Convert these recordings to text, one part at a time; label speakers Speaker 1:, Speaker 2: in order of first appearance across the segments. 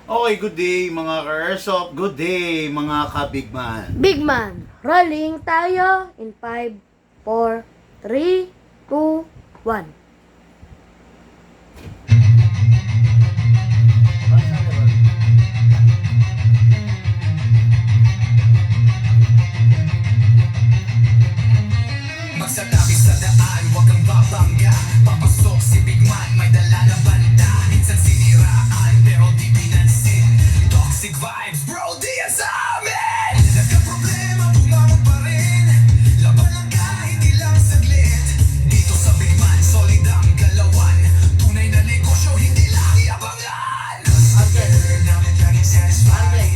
Speaker 1: Okay, good day mga ka-airsoft. Good day mga ka-bigman.
Speaker 2: Big man, rolling tayo in 5, 4, 3, 2, 1.
Speaker 3: Magsatabi sa daan, huwag kang babangga. Papasok si Big Man, may dala na banda. Minsan siniraan, pero di pinansin. Toxic vibes, bro, di yan sa amin. Nagka-problema, bumangon pa rin. Laban lang kahit ilang saglit. Dito sa Big Man, solid ang galawan. Tunay na negosyo, hindi lang iabangan. After namin laging satisfied.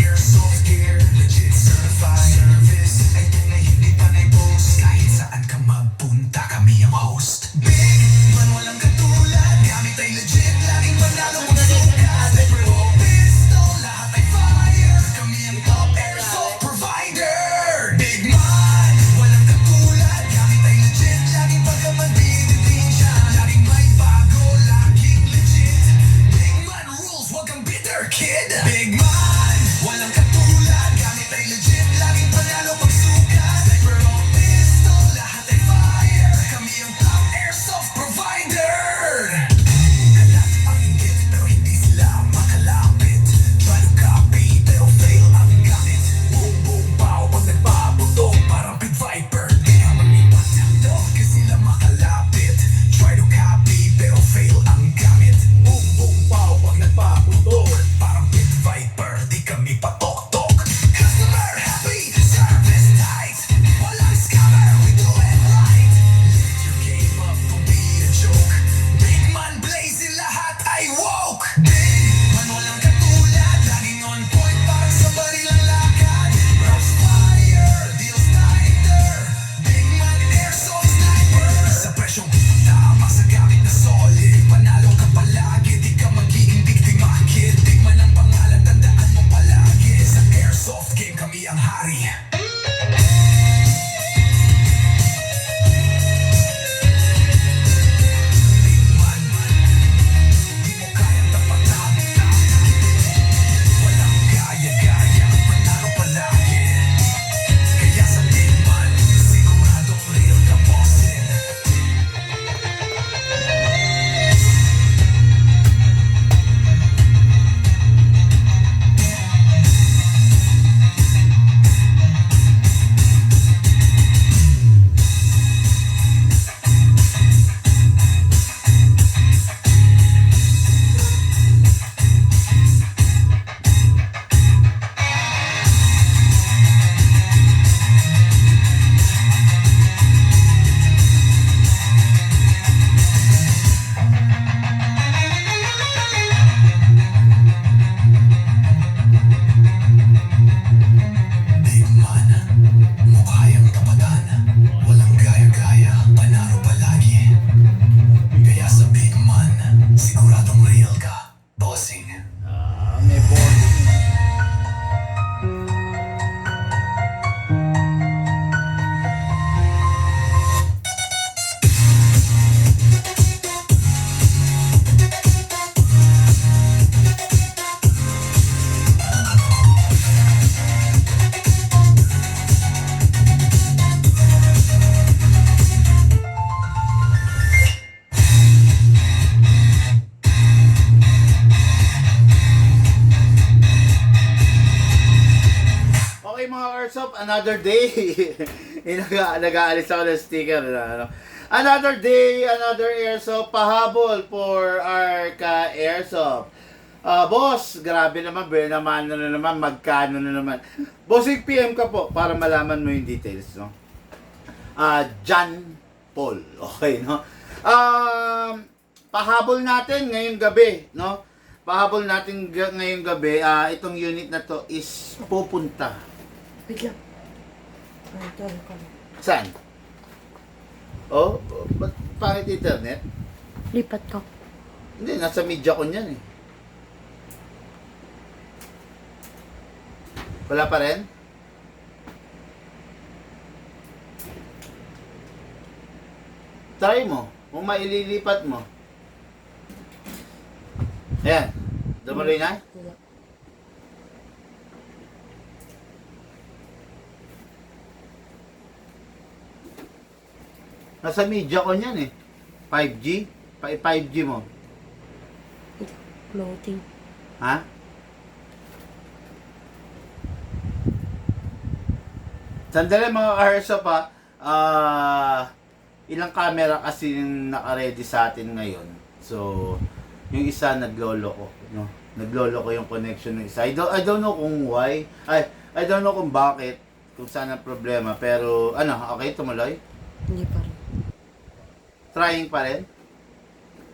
Speaker 3: Airsoft gear, legit certified. Service, ay tunay hindi pa na-boast. Kahit saan ka magpunta, kami ang host. Big Man, walang katulad. Gamit ay legit, laging manalo magsukat. Sniper o pistol, lahat ay fire. Kami ang top airsoft provider. Big Man, walang katulad. Gamit ay legit, laging pagkaman binibinsya. Laging may bago, laging legit. Big Man rules, wag kang bitter, kid. Big Man, walang katulad. Gamit ay legit, laging panalo pagsukat. Sniper o pistol, lahat ay fire. Kami ang top airsoft provider. Kalat ang inggit, pero hindi sila makalapit. Try to copy, pero fail ang gamit. Boom, boom, pow, pag nagpaputok, parang Pit Viper. Di ka malipat, huwag ka sila makalapit. Try to copy, pero fail ang gamit. Boom, boom, pow, pag nagpaputok, parang Pit Viper. Di kami patok-tok. Customer happy, service tight. Walang scammer, we do it right. Lift your game up, don't be a joke. Big Man blazing, lahat ay woke. Big Man walang katulad, laging on point, parang sa baril ang lakad. Rush fire, deals tighter. Big Man airsoft sniper. Sa presyong tama, sa gamit na solid. Panalo ka palagi, di ka magiging biktima, kid. Big Man ang pangalan, tandaan mo palagi. Sa airsoft game, kami ang hari. Di mo kayang tapatan. Walang gaya-gaya, panalo palagi. Kaya sa Big Man, siguradong real ka, bossin. Big Man, mukha yung tapatan. Walang gaya-gaya, panalo palagi. Kaya sa Big Man, siguradong real ka, bossing.
Speaker 1: May boarding. Okay mga ka-airsoft, another day. Nag-aalis ako ng sticker. Ano. Another day, another airsoft pahabol for our ka-airsoft. Boss, grabe naman, naman na naman, magkano na naman. Bossing PM ka po para malaman mo yung details, no? John Paul, okay, no? Pahabol natin ngayong gabi, no? Pahabol natin ngayong gabi, itong unit na to is pupunta.
Speaker 2: Wait lang. Ito,
Speaker 1: Saan? Oh, ba't pangit internet?
Speaker 2: lipat ko.
Speaker 1: Hindi, nasa media ko niyan eh. Wala pa rin? Try mo. Kung maililipat mo. Ayan. Dumuloy na?
Speaker 2: Wala.
Speaker 1: Nasa media ko niyan eh. 5G? 5G mo.
Speaker 2: Floating.
Speaker 1: Ha? Sandali mga ka-Hersop ha. Ilang camera kasi yung naka-ready sa atin ngayon. So, yung isa nagloloko, no? Nagloloko yung connection ng isa. I don't know kung why. I don't know kung bakit, kung saan ang problema. Pero, ano, okay, tumuloy?
Speaker 2: Hindi pa rin.
Speaker 1: Trying pa rin?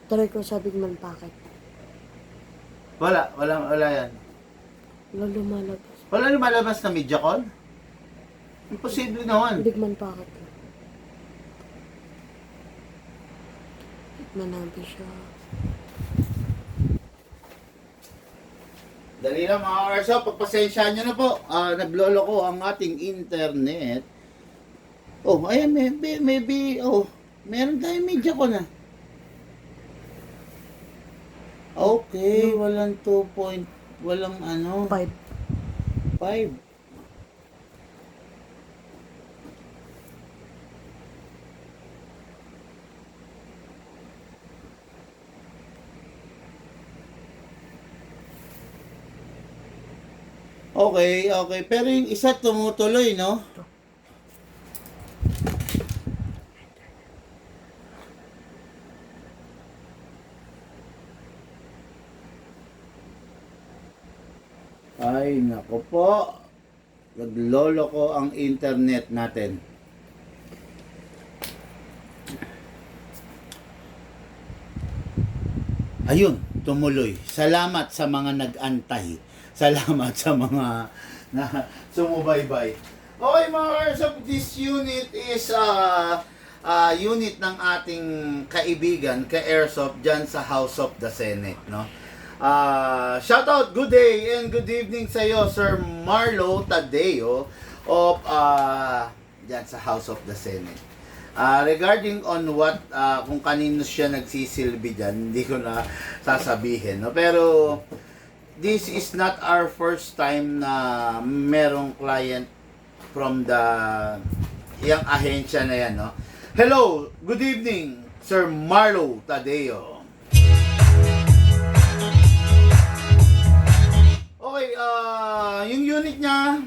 Speaker 2: Try ko sa Bigman Packet.
Speaker 1: Wala yan.
Speaker 2: Wala lumalabas.
Speaker 1: Wala lumalabas na MediaCon? Imposible naman.
Speaker 2: Bigman Packet. Manabi siya.
Speaker 1: Dali lang mga ka-Hersop, pagpasensyahan nyo na po. Nagloloko ang ating internet. Oh, ayan, maybe, meron tayong MediaCon na. Okay, walang 2 point, walang ano,
Speaker 2: 5.
Speaker 1: 5. Okay. Pero yung isa tumutuloy, no? Ay, nako po. Nagloloko ang internet natin. Ayun, tumuloy. Salamat sa mga nag-antay. Salamat sa mga na sumubaybay. Okay mga ka-Hersop, this unit is unit ng ating kaibigan, ka-Airsoft dyan sa House of the Senate, no? Shout out, good day and good evening sa iyo, Sir Marlo Tadeo of dyan sa House of the Senate. Regarding on what kung kanino siya nagsisilbi dyan, hindi ko na sasabihin, no? Pero this is not our first time na merong client from the yung ahensya na yan, no? Hello, good evening, Sir Marlo Tadeo. Okay, yung unit niya,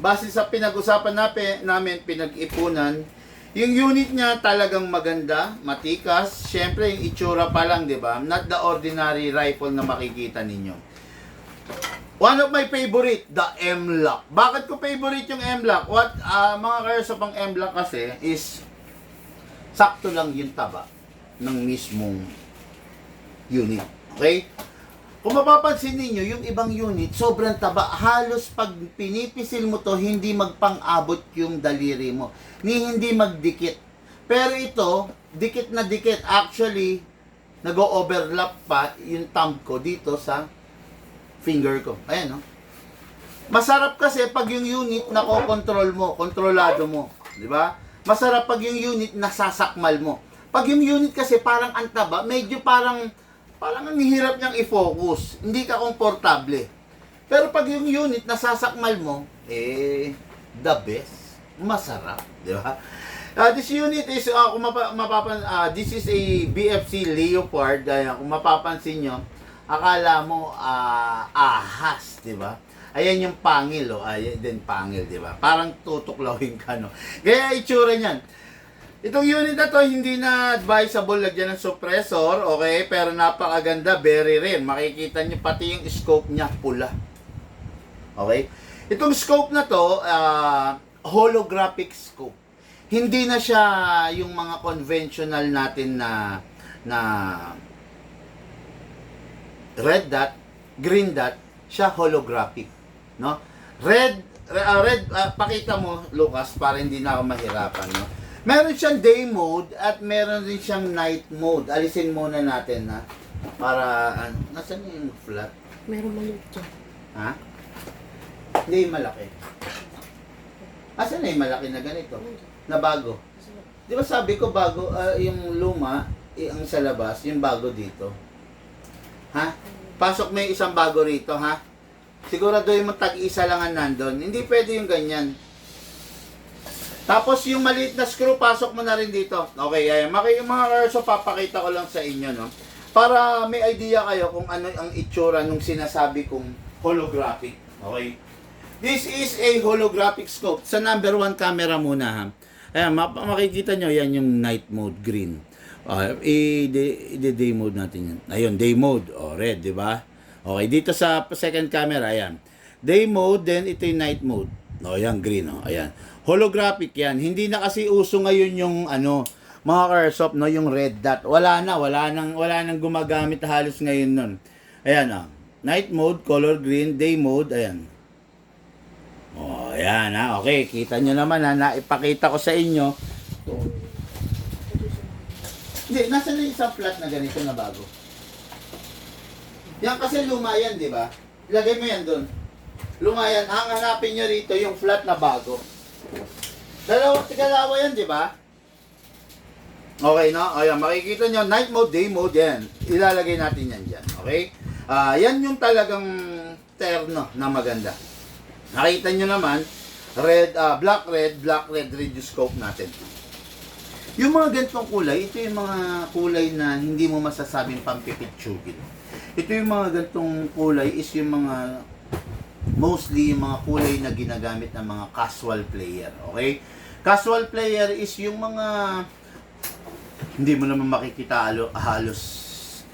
Speaker 1: base sa pinag-usapan namin, pinag-ipunan, yung unit niya talagang maganda, matikas. Siyempre, yung itsura pa lang, di ba? Not the ordinary rifle na makikita ninyo. One of my favorite, the M-Lock. Bakit ko favorite yung M-Lock? Mga ka-Hersop, ang M-Lock kasi is sakto lang yung taba ng mismong unit. Okay? Kung mapapansin ninyo, yung ibang unit, sobrang taba. Halos pag pinipisil mo to, hindi magpang-abot yung daliri mo. Hindi magdikit. Pero ito, dikit na dikit. Actually, nag-overlap pa yung thumb ko dito sa finger ko. Ayan, no? Masarap kasi pag yung unit na control mo, kontrolado mo. Di ba? Masarap pag yung unit nasasakmal mo. Pag yung unit kasi parang antaba, medyo parang ang hirap niyang i-focus. Hindi ka komportable. Pero pag yung unit nasasakmal mo, the best. Masarap. Di ba? This unit is, this is a BFC Leopard. Kung mapapansin nyo, akala mo ahas, di ba? Ayan yung pangil, ayan din pangil, di ba? Parang tutuklawin ka, no? Kaya itsura niyan. Itong unit na to, hindi na advisable lagyan ng suppressor, okay? Pero napakaganda, very rare. Makikita niyo pati yung scope niya, pula. Okay? Itong scope na to, holographic scope. Hindi na siya yung mga conventional natin na red dot, green dot, siya holographic, no? Red, pakita mo, Lucas, para hindi na ako mahirapan, no? Meron siyang day mode at meron din siyang night mode. Alisin muna natin, ha? Para, nasan yung flat?
Speaker 2: Meron maliit dyan.
Speaker 1: Ha? Hindi yung malaki. Asan na yung malaki na ganito? Na bago? Di ba sabi ko bago, yung luma, ang sa labas, yung bago dito. Ha? Pasok mo yung isang bago rito, ha? Siguraduhin mo tag-isa lang ang nandun. Hindi pwede yung ganyan. Tapos yung maliit na screw, pasok mo na rin dito. Okay, ayan. Mga Airsoft, papakita ko lang sa inyo, no? Para may idea kayo kung ano ang itsura nung sinasabi kong holographic. Okay? This is a holographic scope. Sa number 1 camera muna, ha? Ayan, makikita nyo, yan yung night mode, green. I-day mode natin yan. Ayun, day mode. Red, di ba? Okay, dito sa second camera, ayan. Day mode, then ito yung night mode. Yan, green, ayan. Holographic yan. Hindi na kasi uso ngayon yung, mga Airsoft, no, yung red dot. Wala nang gumagamit halos ngayon nun. Ayan, night mode, color green, day mode, ayan. Ayan, okay. Kita nyo naman, naipakita ko sa inyo. Hindi, nasa na isang flat na ganito na bago? Yan kasi luma yan, di ba? Ilagay mo yan doon. Luma yan. Ang hanapin nyo rito yung flat na bago. Dalawa yan, di ba? Okay, no? Ayan, makikita nyo, night mode, day mode, yan. Ilalagay natin yan dyan, okay? Yan yung talagang terno na maganda. Nakita nyo naman, black, red reduce scope natin. Yung mga ganitong kulay, ito yung mga kulay na hindi mo masasabing pampipitsugin. Ito yung mga ganitong kulay is yung mga, mostly yung mga kulay na ginagamit ng mga casual player, okay? Casual player is yung mga hindi mo naman makikita halos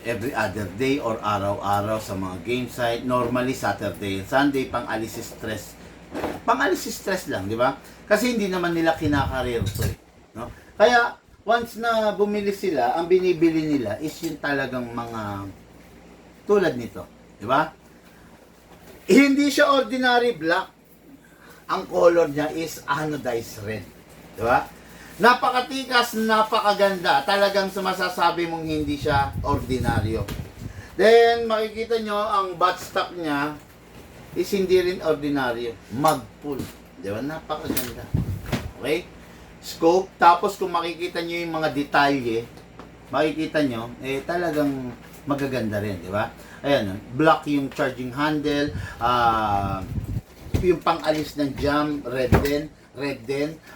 Speaker 1: every other day or araw-araw sa mga game site. Normally, Saturday and Sunday, pang-alis stress. Pang-alis stress lang, di ba? Kasi hindi naman nila kinakarir to, no? Kaya, once na bumili sila, ang binibili nila is yung talagang mga tulad nito, di ba? Hindi siya ordinary black. Ang color niya is anodized red, di ba? Napakatikas, napakaganda. Talagang masasabi mong hindi siya ordinaryo. Then, makikita nyo, ang buttstock niya is hindi rin ordinaryo. Magpul. Di ba? Napakaganda. Okay? Scope. Tapos, kung makikita nyo yung mga detalye, makikita nyo, talagang magaganda rin. Di ba? Ayan, black yung charging handle. Yung pang-alis ng jam, red din.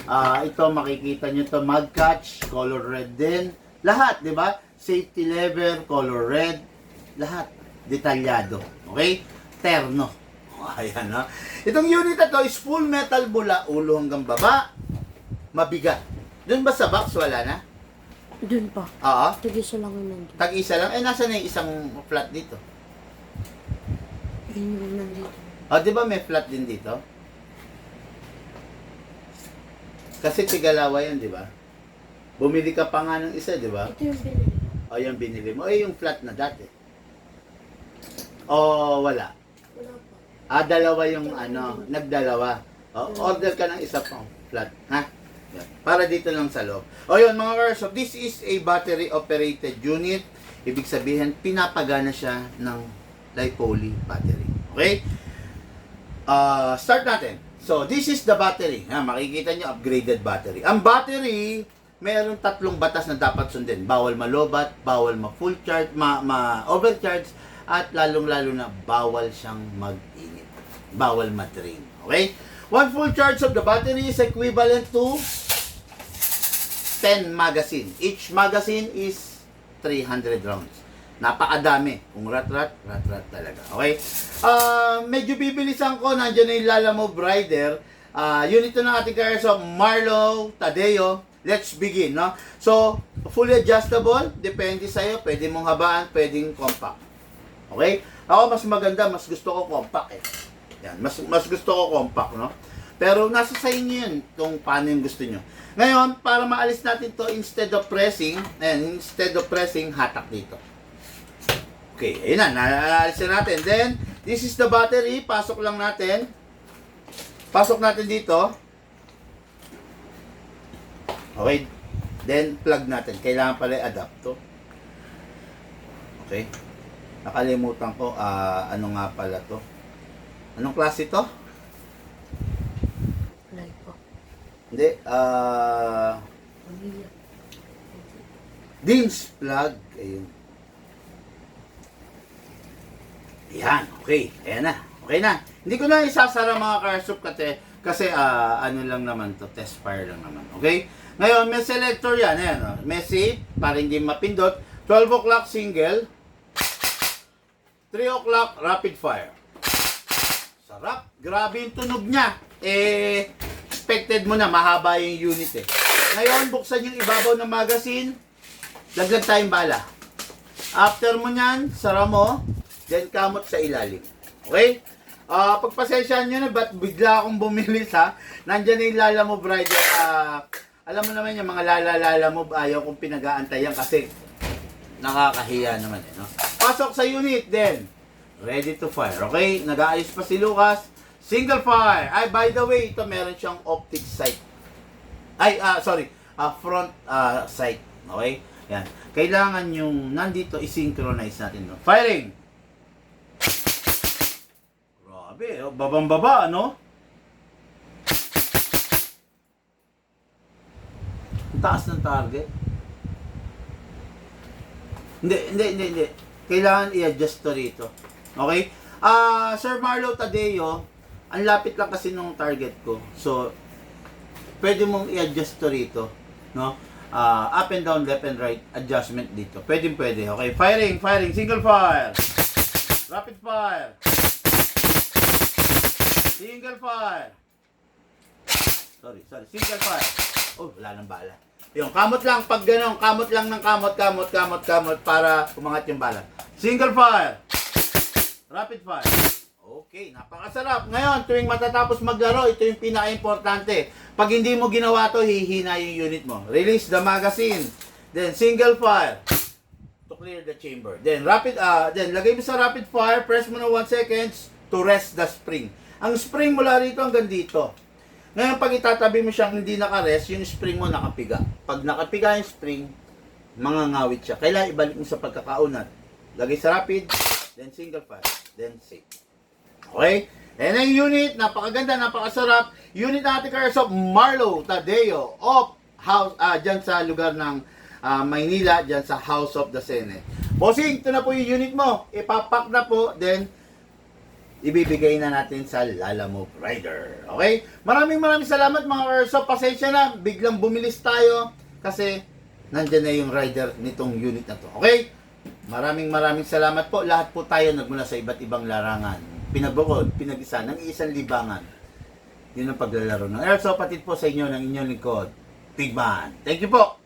Speaker 1: Ito makikita nyo to mag catch, color red din. Lahat, di ba? Safety lever, color red. Lahat. Detalyado. Okay? Terno. Ayan, ha? Itong unit na to is full metal bula, ulo hanggang baba. Mabigat. Doon ba sa box? Wala na?
Speaker 2: Dun pa.
Speaker 1: Oo.
Speaker 2: Tag-isa lang yun nandito.
Speaker 1: Tag-isa lang. Nasa na yung isang flat dito?
Speaker 2: Yun yung nandito.
Speaker 1: Di ba may flat din dito? Kasi tigalawa yan, di ba? Bumili ka pa nga ng isa, di ba?
Speaker 2: Ito yung binili.
Speaker 1: Yung binili mo. Yung flat na dati. Wala.
Speaker 2: Wala pa.
Speaker 1: Dalawa yung nagdalawa. Order ka ng isa pang flat. Ha? Yan. Para dito lang sa loob. Yun, mga Airsoft, this is a battery operated unit. Ibig sabihin, pinapagana siya ng li-poly battery. Okay? Start natin. So, this is the battery. Makikita nyo, upgraded battery. Ang battery, mayroong 3 batas na dapat sundin. Bawal malobat, bawal ma-full charge, ma-overcharge, at lalong-lalo na bawal siyang mag-init. Bawal ma-drain. Okay? 1 full charge of the battery is equivalent to 10 magazine. Each magazine is 300 rounds. Napakadami. Kung rat-rat talaga. Okay? Medyo bibilisan ko. Nandiyan na yung Lalamove Rider. Unit to ng ating Airsoft, Marlo, Tadeo. Let's begin, no? So, fully adjustable. Depende sa'yo. Pwede mong habaan, pwedeng compact. Okay? Ako, mas maganda. Mas gusto ko compact, eh. Yan. Mas gusto ko compact, no? Pero nasa sa inyo yun kung paano yung gusto nyo. Ngayon, para maalis natin to instead of pressing, hatak dito. Okay, ayun na, naalisin natin. Then, this is the battery. Pasok lang natin. Pasok natin dito. Okay. Then, plug natin. Kailangan pala i-adapt to. Okay. Nakalimutan ko, ano nga pala to. Anong klase to?
Speaker 2: Like po.
Speaker 1: Hindi,
Speaker 2: Pamilya.
Speaker 1: DINS plug. Ayun. Yan, okay. Ayan na. Okay na. Hindi ko na isasara mga Airsoft kasi Kasi ano lang naman to, test fire lang naman. Okay? Ngayon, may selector yan. Ayan, oh. Messy, para hindi mapindot. 12 o'clock single. 3 o'clock rapid fire. Sarap. Grabe yung tunog niya. Expected mo na, mahaba yung unit eh. Ngayon, buksan yung ibabaw ng magazine. Laglag tayong bala. After mo nyan, sara mo. Then, kamot sa ilalim. Okay? Pagpasensyahan nyo na, ba't bigla akong bumilis ha? Nandyan na yung Lala Move Rider. Alam mo naman yung mga Lala Move, ayaw kong pinag-aantayan kasi nakakahiya naman eh. No? Pasok sa unit, then ready to fire. Okay? Nag-aayos pa si Lucas. Single fire. Ay, by the way, ito meron siyang optic sight. Ay, front sight. Okay? Yan. Kailangan yung nandito i-synchronize natin. No? Firing! Grabe, oh, babang-baba, ano? Ang taas ng target. Hindi. Kailangan i-adjust to rito. Okay? Sir Marlo Tadeo, ang lapit lang kasi nung target ko. So, pwede mong i-adjust to rito. No? Up and down, left and right, adjustment dito. Pwede. Okay? Firing. Single fire. Rapid fire. Single fire. Sorry. Single fire. Oh, wala nang bala. Yung kamot lang, pag gano'n, kamot lang ng kamot para umangat yung bala. Single fire. Rapid fire. Okay, napakasarap. Ngayon, tuwing matatapos maglaro, ito yung pinaka-importante. Pag hindi mo ginawa to, hihina yung unit mo. Release the magazine. Then, single fire to clear the chamber. Then, then lagay mo sa rapid fire, press mo na 1 seconds to rest the spring. Ang spring mula rito hanggang dito. Ngayon, pag itatabi mo siyang hindi nakarest, yung spring mo nakapiga. Pag nakapiga yung spring, mangangawit siya. Kailangan ibalik mo sa pagkakaunat. Lagay sa rapid, then single fire, then safe. Okay? And ang unit, napakaganda, napakasarap. Unit natin Airsoft Marlo Tadeo of house, dyan sa lugar ng Maynila, dyan sa House of the Senate. Bossing, ito na po yung unit mo. Ipapak na po, then ibibigay na natin sa Lala Move Rider. Okay? Maraming salamat mga Airsoft. Pasensya na, biglang bumilis tayo kasi nandyan na yung rider nitong unit na to. Okay? Maraming salamat po. Lahat po tayo nagmula sa iba't ibang larangan. Pinagbukod, pinag-isa ng isang libangan. Yun ang paglalaro ng Airsoft. Patid po sa inyo ng inyong lingkod, Pigman. Thank you po.